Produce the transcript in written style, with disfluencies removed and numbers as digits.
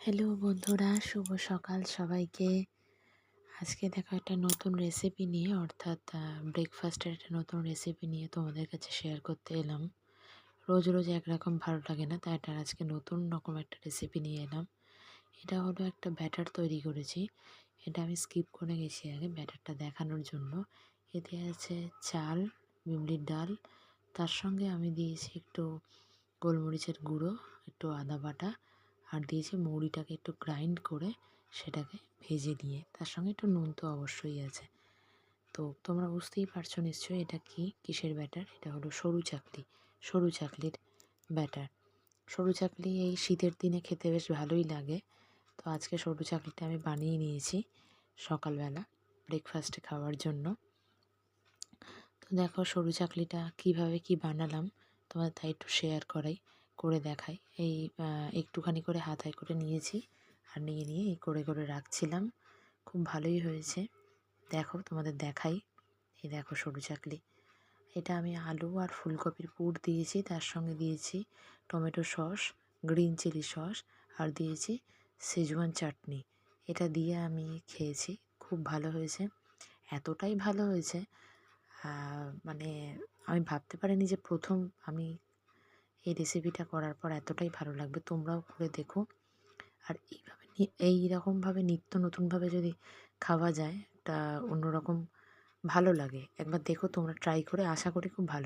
Hello বন্ধুরা, শুভ সকাল সবাইকে। আজকে দেখো একটা নতুন রেসিপি নিয়ে, অর্থাৎ ব্রেকফাস্টের একটা নতুন রেসিপি নিয়ে তোমাদের কাছে শেয়ার করতে এলাম। রোজ রোজ একরকম ভালো লাগে না, তাই এটা আজকে নতুন রকম একটা রেসিপি নিয়ে এলাম। এটা হলো একটা ব্যাটার তৈরি করেছি। এটা আমি স্কিপ করে গেছি আগে ব্যাটারটা দেখানোর জন্য। এতে আছে চাল, বিউলির ডাল, তার সঙ্গে আমি দিয়েছি একটু গোলমরিচের গুঁড়ো, একটু আদা বাটা, আর দিয়েছি মৌরিটাকে একটু গ্রাইন্ড করে সেটাকে ভেজে দিয়ে, তার সঙ্গে একটু নুন তো অবশ্যই আছে। তো তোমরা বুঝতেই পারছো নিশ্চয়ই এটা কিসের ব্যাটার। এটা হলো সরু চাকলির ব্যাটার। সরু চাকলি এই শীতের দিনে খেতে বেশ ভালোই লাগে। তো আজকে সরু চাকলিটা আমি বানিয়ে নিয়েছি সকালবেলা ব্রেকফাস্টে খাওয়ার জন্য। তো দেখো সরু চাকলিটা কিভাবে কি বানালাম তোমাদের তাই একটু শেয়ার করে দেখাই। এই একটুখানি করে হাতায় করে নিয়েছি, আর নিয়ে এই করে রাখছিলাম। খুব ভালোই হয়েছে, দেখো তোমাদের দেখাই। এই দেখো সরু চাকলি। এটা আমি আলু আর ফুলকপির পুর দিয়েছি, তার সঙ্গে দিয়েছি tomato sauce, green chilli sauce, আর দিয়েছি সেজওয়ান চাটনি। এটা দিয়ে আমি খেয়েছি, খুব ভালো হয়েছে। এতটাই ভালো হয়েছে মানে আমি ভাবতে পারিনি যে প্রথম আমি এই রেসিপিটা করার পর এতটাই ভালো লাগবে। তোমরাও করে দেখো। আর এইরকমভাবে নিত্য নতুনভাবে যদি খাওয়া যায়, একটা অন্যরকম ভালো লাগে। একবার দেখো তোমরা ট্রাই করে, আশা করি খুব ভালো।